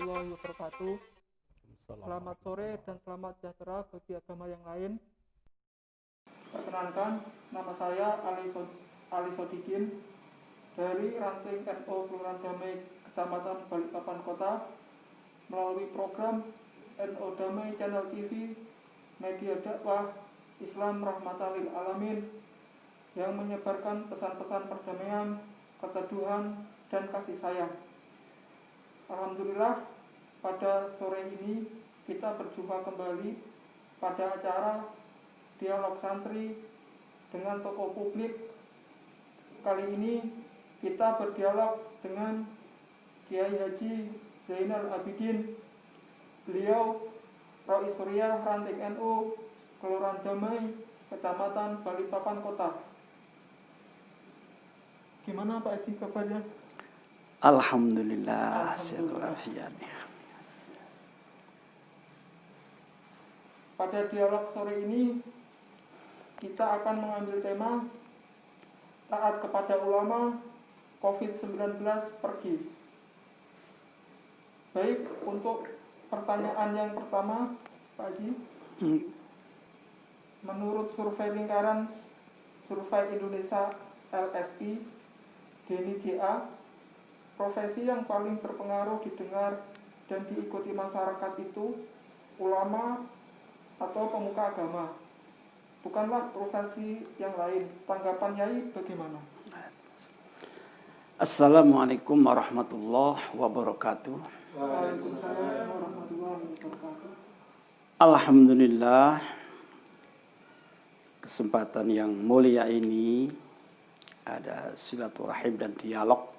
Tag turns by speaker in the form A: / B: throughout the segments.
A: warahmatullahi wabarakatuh. Selamat sore dan selamat sejahtera bagi agama yang lain. Perkenalkan, nama saya Ali Sodikin dari Ranting NU Kelurahan Damai, Kecamatan Balikpapan Kota, melalui program NU Damai Channel TV, media dakwah Islam Rahmatan lil Alamin yang menyebarkan pesan-pesan perdamaian, keteduhan, dan kasih sayang. Alhamdulillah, pada sore ini kita berjumpa kembali pada acara Dialog Santri dengan tokoh publik. Kali ini kita berdialog dengan Kiai Haji Zainal Abidin. Beliau Rois Suriah Ranting NU Kelurahan Damai, Kecamatan Balikpapan Kota. Gimana Pak Haji kabarnya?
B: Alhamdulillah, sehat walafiat.
A: Pada dialog sore ini kita akan mengambil tema taat kepada ulama, COVID-19 pergi. Baik, untuk pertanyaan yang pertama, Pak Haji. Menurut survei lingkaran Survei Indonesia LSI, Denny JA, profesi yang paling berpengaruh didengar dan diikuti masyarakat itu ulama atau pemuka agama, bukanlah profesi yang lain. Tanggapan Yai bagaimana?
B: Assalamualaikum warahmatullahi wabarakatuh.
A: Waalaikumsalam warahmatullahi wabarakatuh.
B: Alhamdulillah, kesempatan yang mulia ini ada silaturahim dan dialog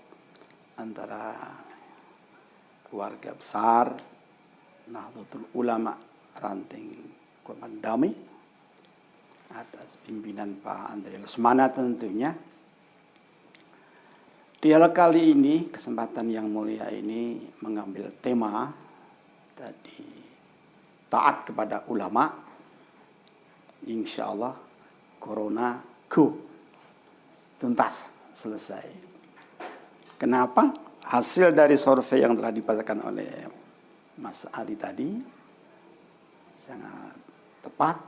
B: antara keluarga besar Nahdlatul Ulama Ranting Kelurahan Damai atas pimpinan Pak Andre Lesmana tentunya. Dialog kali ini, kesempatan yang mulia ini mengambil tema tadi taat kepada ulama. Insya Allah Corona go tuntas selesai. Kenapa? Hasil dari survei yang telah dibacakan oleh Mas Ali tadi sangat tepat,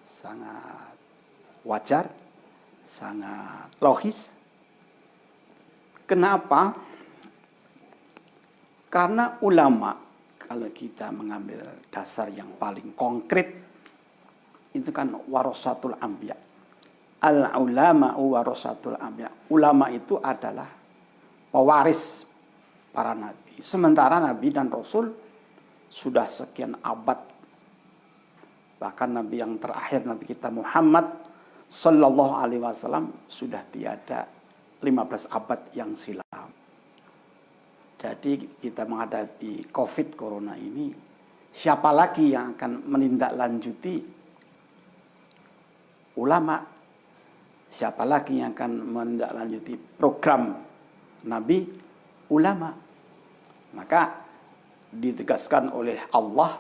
B: sangat wajar, sangat logis. Kenapa? Karena ulama, kalau kita mengambil dasar yang paling konkret, itu kan warasatul anbiya. Al-ulama'u warasatul anbiya. Ulama itu adalah pewaris para nabi. Sementara nabi dan rasul sudah sekian abad. Bahkan nabi yang terakhir, Nabi kita Muhammad sallallahu alaihi wasallam sudah tiada 15 abad yang silam. Jadi kita menghadapi COVID corona ini, siapa lagi yang akan menindaklanjuti ulama? Siapa lagi yang akan menindaklanjuti program Nabi? Ulama. Maka ditegaskan oleh Allah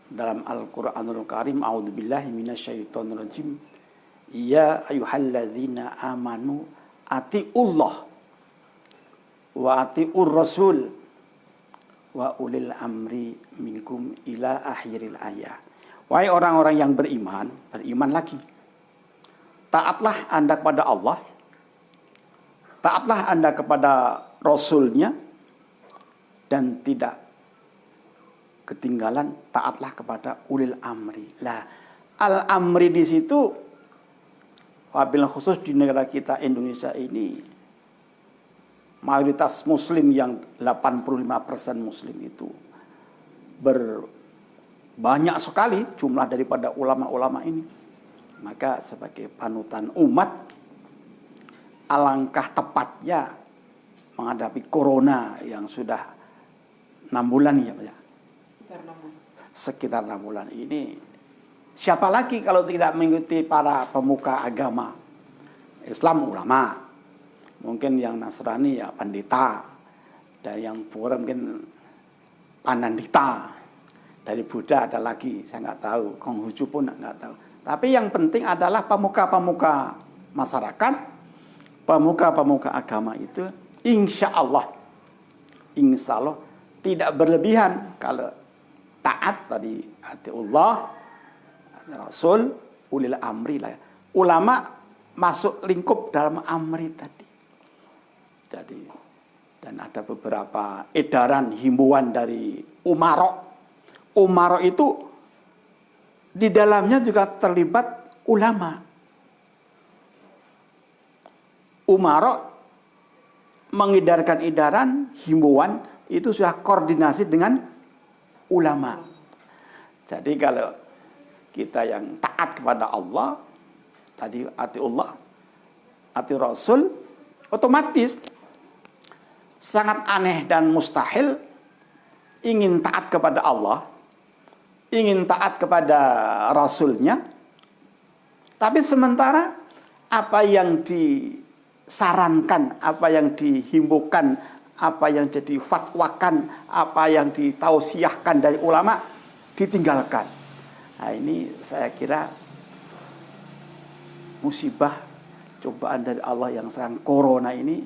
B: dalam Al-Quranul Karim, a'udzubillahi minasyaitonirrajim, ya ayyuhalladzina amanu atiullah wa atiur rasul wa ulil amri minkum ila akhiril ayat. Wahai orang-orang yang beriman, beriman lagi. Taatlah Anda kepada Allah, taatlah Anda kepada Rasulnya, dan tidak ketinggalan taatlah kepada ulil amri. Lah, al-amri di situ wabil khusus di negara kita Indonesia ini mayoritas muslim yang 85% muslim itu banyak sekali jumlah daripada ulama-ulama ini. Maka sebagai panutan umat, alangkah tepatnya menghadapi corona yang sudah 6 bulan ya Pak ya. Sekitar 6 bulan ini, siapa lagi kalau tidak mengikuti para pemuka agama Islam, ulama. Mungkin yang Nasrani ya pendeta, dan yang Buddha mungkin panandita. Dari Buddha ada lagi, saya nggak tahu. Konghucu pun nggak tahu. Tapi yang penting adalah pemuka-pemuka masyarakat, pemuka-pemuka agama itu, insya Allah tidak berlebihan. Kalau taat tadi atiullah, Rasul, ulil amri lah. Ulama masuk lingkup dalam amri tadi. Jadi dan ada beberapa edaran himbauan dari umarok. Umarok itu di dalamnya juga terlibat ulama. Umarok mengedarkan edaran himbauan itu sudah koordinasi dengan ulama. Jadi kalau kita yang taat kepada Allah, tadi atiullah, ati Rasul, otomatis sangat aneh dan mustahil ingin taat kepada Allah, ingin taat kepada Rasulnya, tapi sementara apa yang disarankan, apa yang dihimbaukan, apa yang jadi fatwakan, apa yang ditausiahkan dari ulama ditinggalkan. Nah ini saya kira musibah, cobaan dari Allah yang sekarang corona ini,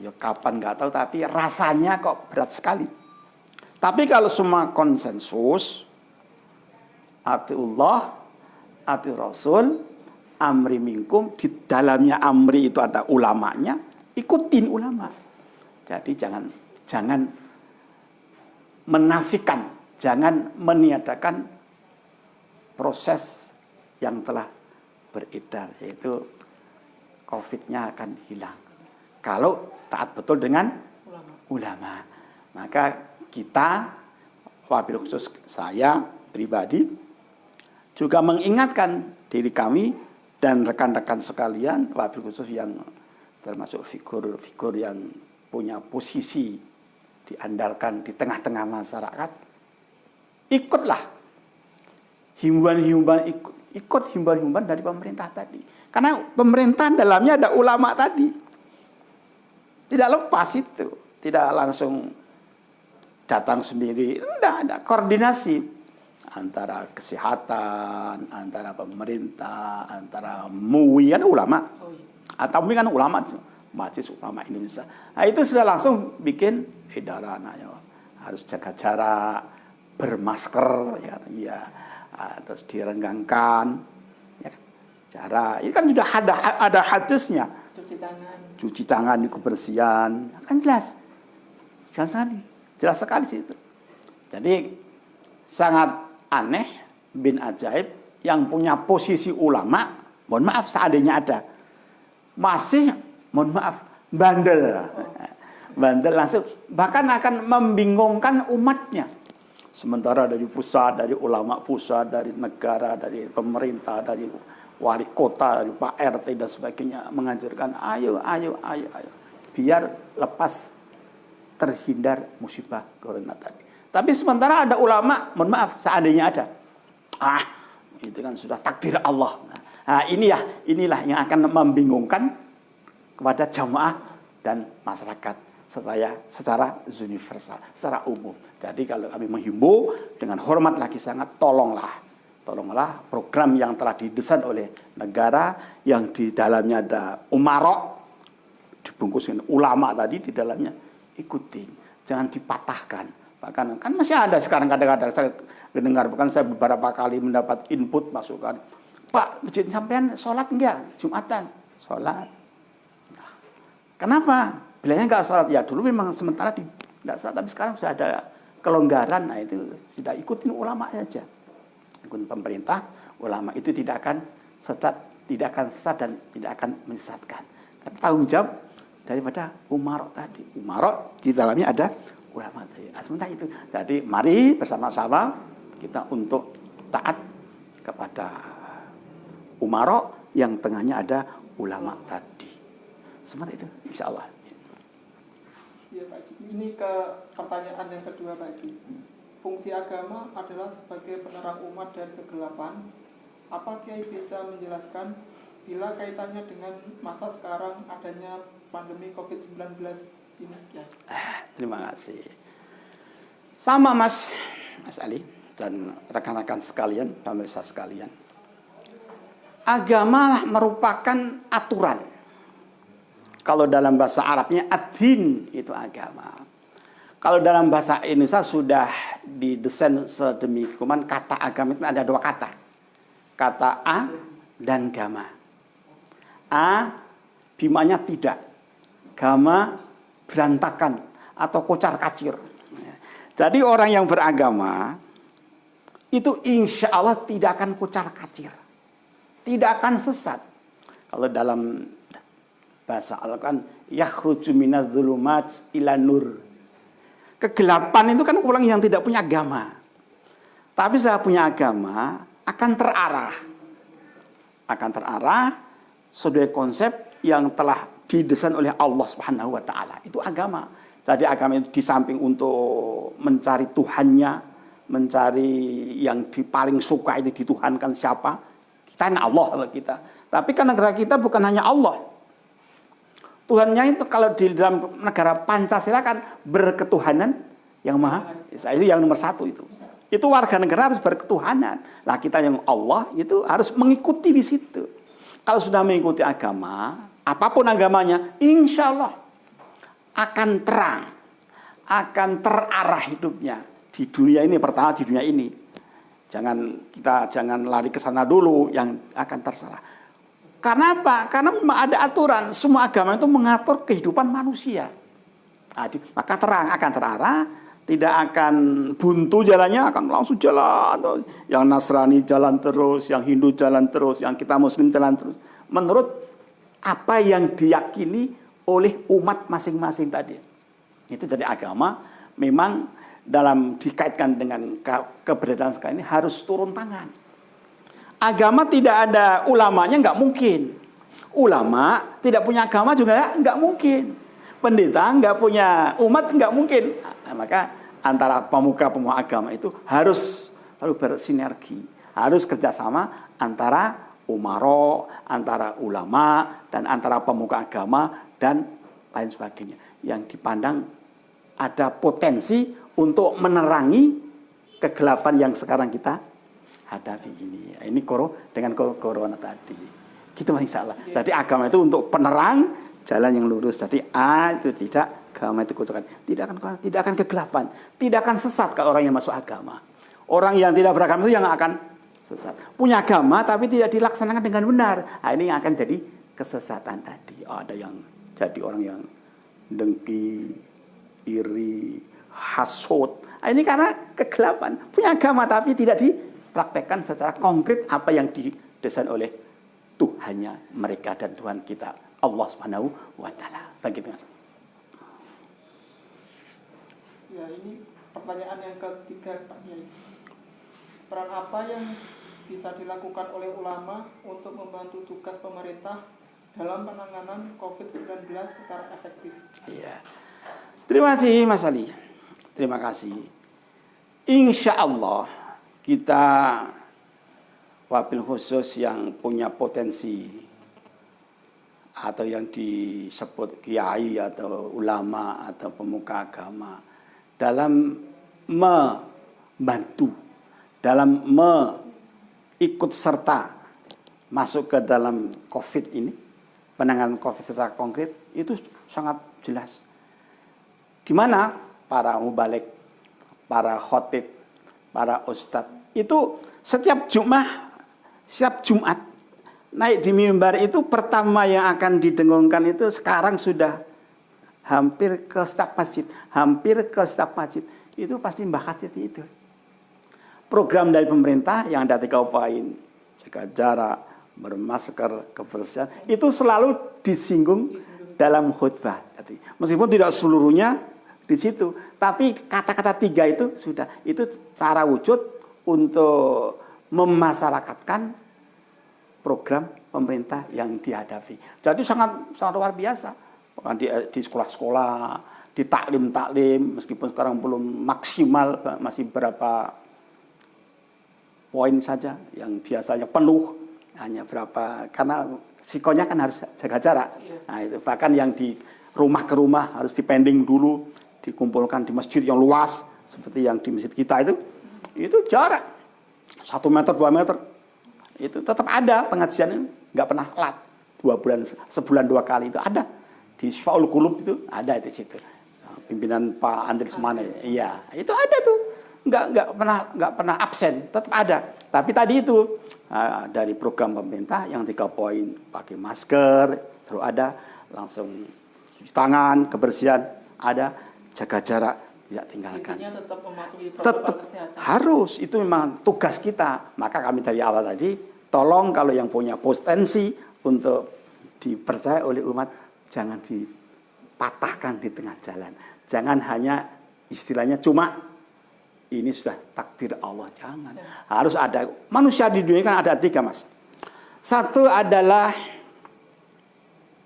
B: ya kapan nggak tahu, tapi rasanya kok berat sekali. Tapi kalau semua konsensus, atiullah, ati Rasul, amri minkum, di dalamnya amri itu ada ulamanya, ikutin ulama. Jadi jangan menafikan, jangan meniadakan proses yang telah beredar, yaitu COVID-nya akan hilang kalau taat betul dengan ulama. Maka kita, wabil khusus saya pribadi, juga mengingatkan diri kami dan rekan-rekan sekalian, wabil khusus yang termasuk figur-figur yang punya posisi diandalkan di tengah-tengah masyarakat, ikutlah himbauan-himbauan, ikut himbauan-himbauan dari pemerintah tadi. Karena pemerintah dalamnya ada ulama tadi. Tidak lepas itu, tidak langsung datang sendiri, tidak ada koordinasi antara kesehatan, antara pemerintah, antara MUI, kan ulama, atau MUI kan ulama, Majelis Ulama Indonesia. Nah itu sudah langsung bikin edaran, ayo harus jaga jarak, bermasker, ya, terus direnggangkan, ya, jarak. Ini kan sudah ada hadisnya. Cuci tangan, kebersihan, kan jelas sekali situ. Jadi sangat aneh, bin ajaib, yang punya posisi ulama, mohon maaf seandainya ada, masih mohon maaf bandel langsung, bahkan akan membingungkan umatnya. Sementara dari pusat, dari ulama pusat, dari negara, dari pemerintah, dari wali kota, dari Pak RT dan sebagainya menganjurkan ayo biar lepas terhindar musibah corona tadi. Tapi sementara ada ulama, mohon maaf seandainya ada, itu kan sudah takdir Allah. Nah inilah yang akan membingungkan kepada jamaah dan masyarakat secara universal, secara umum. Jadi kalau kami menghimbau dengan hormat lagi sangat, tolonglah program yang telah didesain oleh negara, yang di dalamnya ada umarok, dibungkus dengan ulama tadi di dalamnya, ikutin, jangan dipatahkan. Bahkan kan masih ada sekarang kadang-kadang saya mendengar, bahkan saya beberapa kali mendapat input masukan, Pak, masjid sampean sholat enggak Jumatan? Sholat. Nah, kenapa? Bilangnya enggak sholat. Ya dulu memang sementara tidak sholat, tapi sekarang sudah ada kelonggaran. Nah itu sudah ikutin ulama saja. Ikutin pemerintah, ulama itu tidak akan sesat dan tidak akan menyesatkan. Tapi tanggung jawab daripada umarok tadi. Umarok di dalamnya ada ulama tadi. Sementara itu. Jadi mari bersama-sama kita untuk taat kepada umarok yang tengahnya ada ulama tadi. Seperti itu, insya Allah.
A: Ya Pak Haji, ini ke pertanyaan yang kedua Pak Haji. Fungsi agama adalah sebagai penerang umat dari kegelapan. Apa Kiai bisa menjelaskan bila kaitannya dengan masa sekarang adanya pandemi COVID-19 ini? Ya.
B: Terima kasih. Sama Mas Ali dan rekan-rekan sekalian, pemirsa sekalian. Agamalah merupakan aturan. Kalau dalam bahasa Arabnya ad-din itu agama. Kalau dalam bahasa Indonesia sudah didesain sedemikian, kata agama itu ada dua kata. Kata a dan gama. A bimanya tidak. Gama berantakan atau kocar kacir. Jadi orang yang beragama itu insya Allah tidak akan kocar kacir. Tidak akan sesat. Kalau dalam bahasa Al-Quran, yakhruju minadz dzulumat ila nur. Kegelapan itu kan orang yang tidak punya agama. Tapi setelah punya agama akan terarah. Akan terarah sesuai konsep yang telah didesain oleh Allah Subhanahu wa taala. Itu agama. Jadi agama itu di samping untuk mencari Tuhannya, mencari yang paling suka itu dituhankan siapa? Kita hanya Allah kita. Tapi kan negara kita bukan hanya Allah. Tuhannya itu kalau di dalam negara Pancasila kan berketuhanan yang maha. Itu yang nomor satu itu. Itu warga negara harus berketuhanan. Nah kita yang Allah itu harus mengikuti di situ. Kalau sudah mengikuti agama, apapun agamanya, insya Allah akan terang, akan terarah hidupnya di dunia ini. Pertama di dunia ini, jangan lari ke sana dulu yang akan tersalah. Karena apa? Karena memang ada aturan. Semua agama itu mengatur kehidupan manusia. Maka terang akan terarah, tidak akan buntu jalannya, akan langsung jalan. Yang Nasrani jalan terus, yang Hindu jalan terus, yang kita Muslim jalan terus. Menurut apa yang diyakini oleh umat masing-masing tadi. Itu jadi agama memang dalam dikaitkan dengan keberadaan sekarang ini harus turun tangan. Agama tidak ada ulamanya nggak mungkin. Ulama tidak punya agama juga nggak mungkin. Pendeta nggak punya umat nggak mungkin. Nah, maka antara pemuka-pemuka agama itu harus selalu bersinergi. Harus kerjasama antara umaro, antara ulama, dan antara pemuka agama, dan lain sebagainya. Yang dipandang ada potensi untuk menerangi kegelapan yang sekarang kita hadapi ini. Ini dengan corona tadi. Gitu insya Allah. Jadi agama itu untuk penerang jalan yang lurus. Jadi A itu tidak, agama itu kocokan. Tidak akan kegelapan. Tidak akan sesat kalau orang yang masuk agama. Orang yang tidak beragama itu yang akan sesat. Punya agama tapi tidak dilaksanakan dengan benar. Nah, ini yang akan jadi kesesatan tadi. Ada yang jadi orang yang dengki, iri, hasut. Nah, ini karena kegelapan. Punya agama tapi tidak dipraktekkan secara konkret apa yang didesain oleh Tuhannya mereka dan Tuhan kita Allah Subhanahu wa taala. Begitu Mas.
A: Ya, ini pertanyaan yang ketiga Pak Kiai. Peran apa yang bisa dilakukan oleh ulama untuk membantu tugas pemerintah dalam penanganan COVID-19 secara efektif? Iya.
B: Terima kasih Mas Ali. Terima kasih. Insya Allah kita wabil khusus yang punya potensi atau yang disebut kiai atau ulama atau pemuka agama dalam membantu, dalam ikut serta masuk ke dalam COVID ini, penanganan COVID secara konkret itu sangat jelas. Di mana para mubalik, para khotib, para ustadz itu setiap Jumat naik di mimbar itu pertama yang akan didengungkan itu sekarang sudah hampir ke setiap masjid. Hampir ke setiap masjid. Itu pasti bahas itu. Program dari pemerintah yang ada 3 poin. Jaga jarak, bermasker, kebersihan. Itu selalu disinggung dalam khutbah. Meskipun tidak seluruhnya di situ. Tapi kata-kata 3 itu sudah. Itu cara wujud untuk memasyarakatkan program pemerintah yang dihadapi. Jadi sangat luar biasa. Bahkan di sekolah-sekolah, di taklim, meskipun sekarang belum maksimal, masih berapa poin saja yang biasanya penuh, hanya berapa, karena sikonya kan harus jaga jarak. Nah, itu bahkan yang di rumah ke rumah harus dipending dulu, dikumpulkan di masjid yang luas seperti yang di masjid kita itu jarak 1 meter 2 meter. Itu tetap ada pengajian, nggak pernah lat. 2 bulan, sebulan 2 kali itu ada di Syifaul Qulub itu ada di situ. pimpinan Pak Andri Semana. Iya, itu ada tuh. Nggak pernah absen, tetap ada. Tapi tadi itu dari program pemerintah yang 3 poin, pakai masker, selalu ada, langsung cuci tangan, kebersihan ada, jaga jarak, tidak tinggalkan.
A: Intinya tetap mematuhi
B: Tetap
A: protokol kesehatan.
B: harus, itu memang tugas kita. Maka kami dari awal tadi, tolong kalau yang punya potensi untuk dipercaya oleh umat, jangan dipatahkan di tengah jalan. Jangan hanya istilahnya cuma ini sudah takdir Allah, jangan. Harus ada. Manusia di dunia kan ada 3, Mas. Satu adalah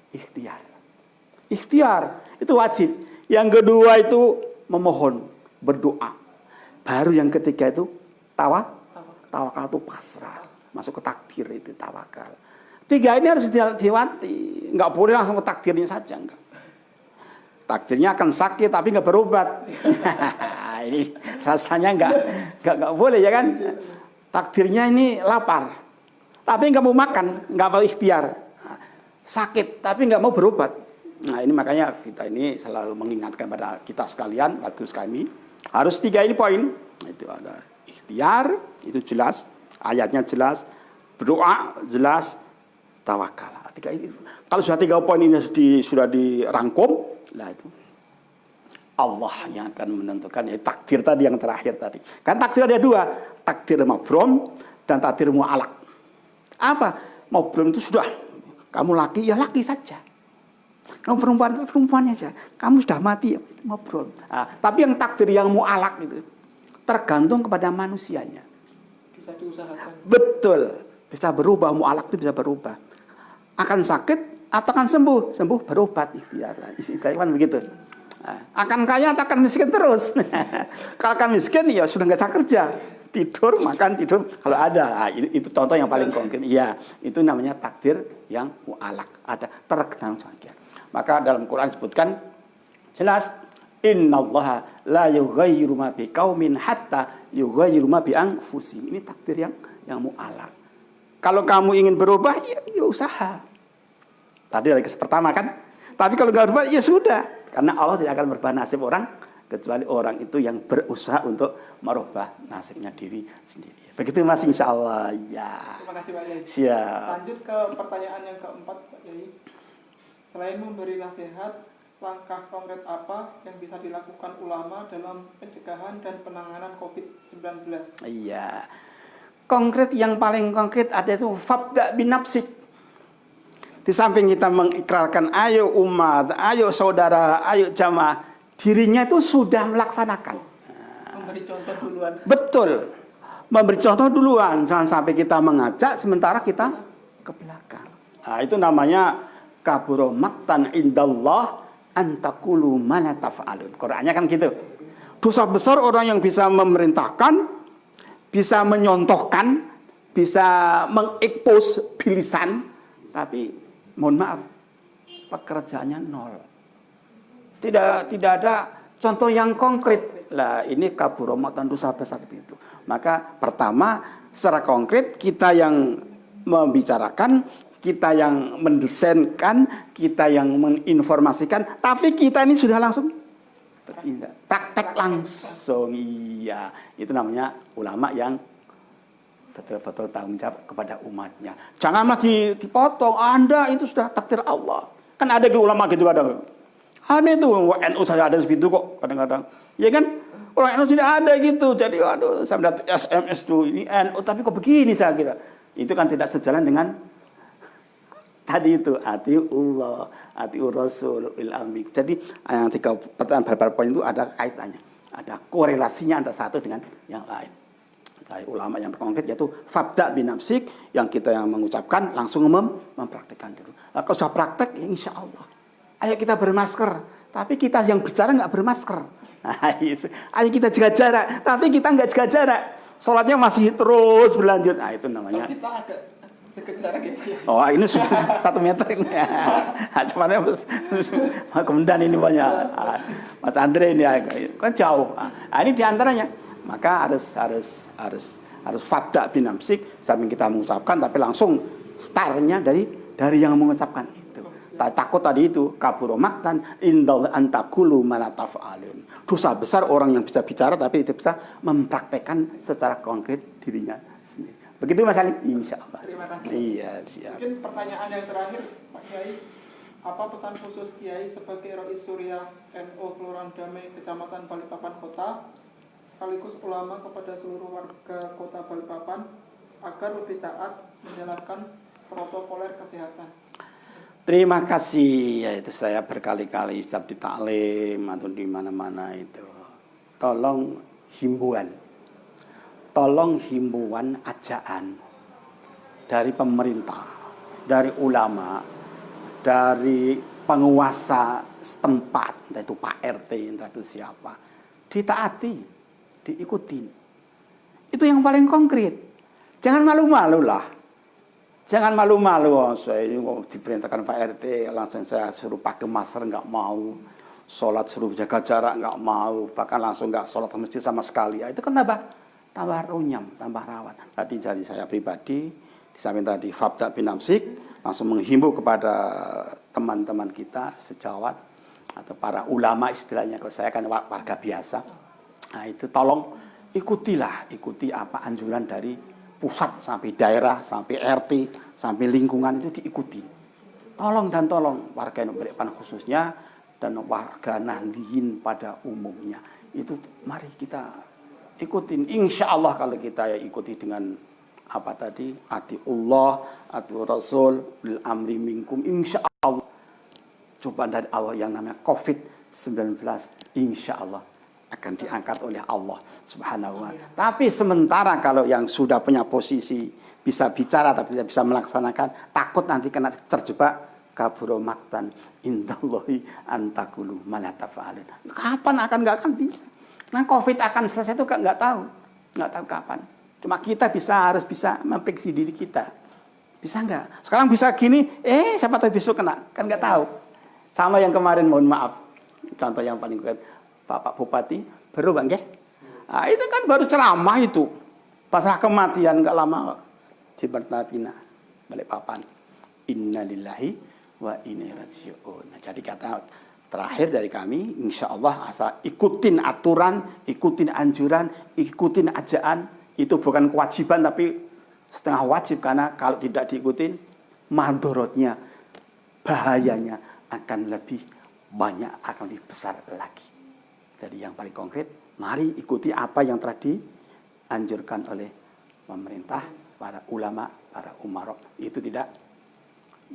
B: ikhtiar. Ikhtiar itu wajib. Yang kedua itu memohon, berdoa. Baru yang ketiga itu tawakal itu pasrah. Masuk ke takdir itu tawakal. 3 ini harus diwati. Enggak boleh langsung ke takdirnya saja, enggak. Takdirnya akan sakit tapi enggak berobat. Ini rasanya enggak boleh ya kan? Takdirnya ini lapar. Tapi enggak mau makan, enggak mau ikhtiar. Sakit tapi enggak mau berobat. Nah, ini makanya kita ini selalu mengingatkan pada kita sekalian, waktu kami harus 3 ini poin. Itu ada ikhtiar, itu jelas, ayatnya jelas, berdoa jelas, tawakal. 3 ini. Kalau sudah 3 poin ini sudah dirangkum, nah itu Allah yang akan menentukan, ya takdir tadi yang terakhir tadi. Kan takdir ada 2, takdir mabrom dan takdir mu'alak. Apa? Mabrom itu sudah, kamu laki, ya laki saja. Kamu perempuan saja. Kamu sudah mati, ya mabrom. Nah, tapi yang takdir yang mu'alak itu tergantung kepada manusianya.
A: Bisa diusahakan.
B: Betul. Bisa berubah, mu'alak itu bisa berubah. Akan sakit atau akan sembuh. Sembuh berobat, ikhtiar. Istilahnya kan begitu. Nah, akan kaya atau akan miskin terus. Kalau akan miskin ya sudah nggak bisa kerja. Tidur, makan, tidur. Kalau ada, nah, itu contoh yang paling konkret. Iya, itu namanya takdir yang mu'alak. Ada tergantung saja. Maka dalam Quran disebutkan jelas, innallaha la yughayyiru ma biqaumin hatta yughayyiru ma bi anfusihim. Ini takdir yang mu'alak. Kalau kamu ingin berubah, ya usaha. Tadi lagi pertama kan. Tapi kalau nggak berubah, ya sudah. Karena Allah tidak akan merubah nasib orang kecuali orang itu yang berusaha untuk merubah nasibnya diri sendiri. Begitu Mas, insya Allah. Ya.
A: Terima kasih Pak Yai.
B: Siap.
A: Lanjut ke pertanyaan yang keempat Pak Yai. Selain memberi nasihat, langkah konkret apa yang bisa dilakukan ulama dalam pencegahan dan penanganan COVID-19?
B: Iya. Konkret, yang paling konkret ada itu fabda binafsik. Di samping kita mengikrarkan ayo umat, ayo saudara, ayo jamaah, dirinya itu sudah melaksanakan.
A: Memberi contoh duluan.
B: Betul. Memberi contoh duluan, jangan sampai kita mengajak sementara kita ke belakang. Nah, itu namanya kaburo maktan indallah antakulu mana taf'alun. Qur'annya kan gitu. Dosa besar orang yang bisa memerintahkan, bisa menyontohkan, bisa mengekspos bilisan, tapi mohon maaf, pekerjaannya nol. Tidak ada contoh yang konkret. Lah, ini kaburomatan dosa besar itu. Maka pertama, secara konkret kita yang membicarakan, kita yang mendesainkan, kita yang menginformasikan, tapi kita ini sudah langsung bertindak. Praktek langsung. Iya, itu namanya ulama yang betul-betul tanggung jawab kepada umatnya. Janganlah dipotong. Anda itu sudah takdir Allah. Kan ada ulama gitu kadang. Ada itu NU saya ada segitu kok kadang-kadang. Ya kan? Orang NU sudah ada gitu. Jadi aduh, saya mendapat SMS tuh ini NU tapi kok begini saya kira. Itu kan tidak sejalan dengan tadi itu atiullah, atiur rasul bil amri. Jadi yang 3 pertanyaan poin itu ada kaitannya. Ada korelasinya antara satu dengan yang lain. Dari ulama yang konkret yaitu fabda binafsik, yang kita yang mengucapkan langsung mempraktikkan dulu. Nah, kalau sudah praktek ya insya Allah. Ayo kita bermasker, tapi kita yang bicara nggak bermasker. Nah, itu. Ayo kita jaga jarak, tapi kita nggak jaga jarak. Sholatnya masih terus berlanjut. Nah, itu namanya.
A: Kalau kita agak jaga jarak gitu ya.
B: Oh, ini sudah 1 meter ini. Cuman kemudian ini banyak. Mas Andre ini kan jauh. Nah, ini diantaranya. Maka harus fabda binafsik, sambil kita mengucapkan, tapi langsung startnya dari yang mengucapkan itu. Takut tadi itu kaburo maktan indal antakulu malatafalun. Dosa besar orang yang bisa bicara tapi tidak bisa mempraktekkan secara konkret dirinya sendiri. Begitu Mas Ali, insya Allah.
A: Terima kasih.
B: Iya, siap.
A: Mungkin pertanyaan yang terakhir, Pak Kiai, apa pesan khusus Kiai sebagai Rais Surya NU Kelurahan Damai Kecamatan Balikpapan Kota sekaligus ulama kepada seluruh warga Kota Balikpapan agar lebih taat menjalankan protokoler kesehatan?
B: Terima kasih, yaitu saya berkali-kali setiap di taklim atau di mana-mana itu. Tolong himbauan ajaan dari pemerintah, dari ulama, dari penguasa setempat, entah itu Pak RT, entah itu siapa, ditaati, diikutin. Itu yang paling konkret. Jangan malu-malu lah. Jangan malu-malu, saya ini diperintahkan Pak RT, langsung saya suruh pakai masker, nggak mau. Sholat suruh jaga jarak, nggak mau. Bahkan langsung nggak sholat ke masjid sama sekali. Ya, itu kan tambah runyam, tambah rawan. Tadi dari saya pribadi, di samping tadi Fabda bin Namsik, langsung menghimbau kepada teman-teman kita, sejawat, atau para ulama istilahnya, kalau saya kan warga biasa. Nah itu tolong ikuti apa anjuran dari pusat sampai daerah, sampai RT, sampai lingkungan itu diikuti. Tolong warga Balikpapan khususnya dan warga Nahdliyin pada umumnya. Itu mari kita ikutin. Insya Allah kalau kita ikuti dengan apa tadi, atiullah, ati Rasul, bil amri minkum, insya Allah cobaan dari Allah yang namanya COVID-19 insya Allah akan diangkat oleh Allah Subhanahu wa ta'ala. Tapi sementara kalau yang sudah punya posisi bisa bicara tapi tidak bisa melaksanakan, takut nanti kena terjebak kaburo maktan indallahi antakulu malatafalun. Kapan nggak akan bisa. Nah COVID akan selesai itu nggak tahu kapan. Cuma kita harus bisa memprediksi diri kita. Bisa nggak? Sekarang bisa gini, siapa tahu besok kena, kan nggak tahu. Sama yang kemarin, mohon maaf, contoh yang paling kuat. Bapak Bupati baru Bang nggih. Nah, itu kan baru ceramah itu. Pasrah kematian enggak lama di Bertabina Balikpapan. Innalillahi wa inna ilaihi raji'un. Nah, jadi kata terakhir dari kami, insya Allah asal ikutin aturan, ikutin anjuran, ikutin ajaan. Itu bukan kewajiban tapi setengah wajib, karena kalau tidak diikutin mandorotnya, bahayanya akan lebih banyak, akan lebih besar lagi. Jadi yang paling konkret, mari ikuti apa yang telah dianjurkan oleh pemerintah, para ulama, para umarok. Itu tidak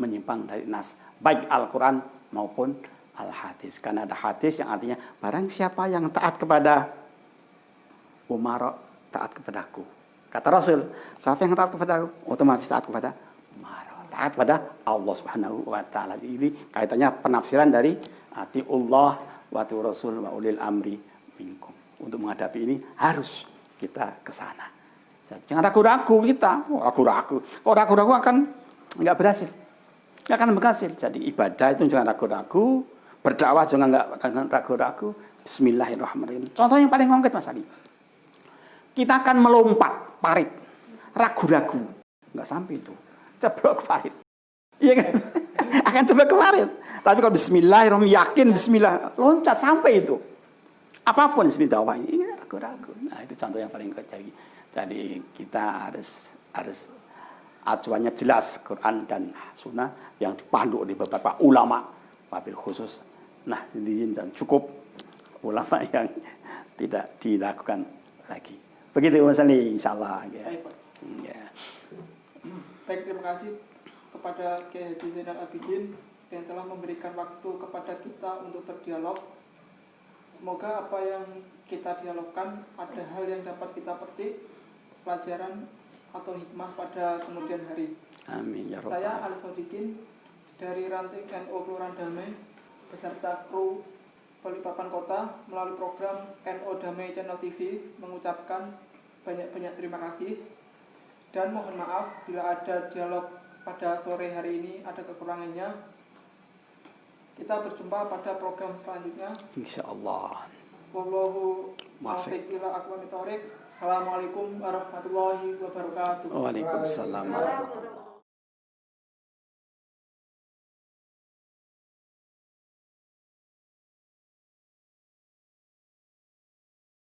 B: menyimpang dari nas, baik Al-Quran maupun Al-Hadis. Karena ada hadis yang artinya, barang siapa yang taat kepada umarok, taat kepadaku. Kata Rasul, siapa yang taat kepadaku, otomatis taat kepada umarok. Taat kepada Allah Subhanahu wa ta'ala. Ini kaitannya penafsiran dari atiullah wa Rasul wa ulil amri minkum. Untuk menghadapi ini harus kita ke sana. Jangan ragu-ragu kita. Kalau ragu-ragu akan nggak berhasil. Nggak akan berhasil. Jadi ibadah itu jangan ragu-ragu. Berdakwah jangan ragu-ragu. Bismillahirrahmanirrahim. Contoh yang paling konkret Mas Ali. Kita akan melompat parit. Ragu-ragu. Nggak sampai itu. Ceblok parit. Iya kan? Akan ceblok parit. Tapi kalau bismillahirrahmanirrahim, yakin bismillah, loncat sampai itu. Apapun bismillah, ini ragu-ragu. Nah, itu contoh yang paling kecil. Jadi kita harus acuannya jelas, Quran dan Sunnah yang dipandu oleh beberapa ulama, wabil khusus. Nah, ini cukup ulama yang tidak dilakukan lagi. Begitu Mas Ali, insyaallah. Ya.
A: Baik, terima kasih kepada Kiai Haji Zainal Abidin yang telah memberikan waktu kepada kita untuk berdialog. Semoga apa yang kita dialogkan ada hal yang dapat kita petik, pelajaran atau hikmah pada kemudian hari.
B: Amin ya Rabbal.
A: Saya Ali Sodikin dari Ranting NU Kelurahan Damai beserta kru Balikpapan Kota melalui program NU Damai Channel TV mengucapkan banyak-banyak terima kasih dan mohon maaf bila ada dialog pada sore hari ini ada kekurangannya. Kita berjumpa pada program selanjutnya. Insyaallah. Wallahu muwaffiq ila aqwamit thoriq. Assalamualaikum warahmatullahi wabarakatuh.
B: Waalaikumsalam warahmatullahi wabarakatuh.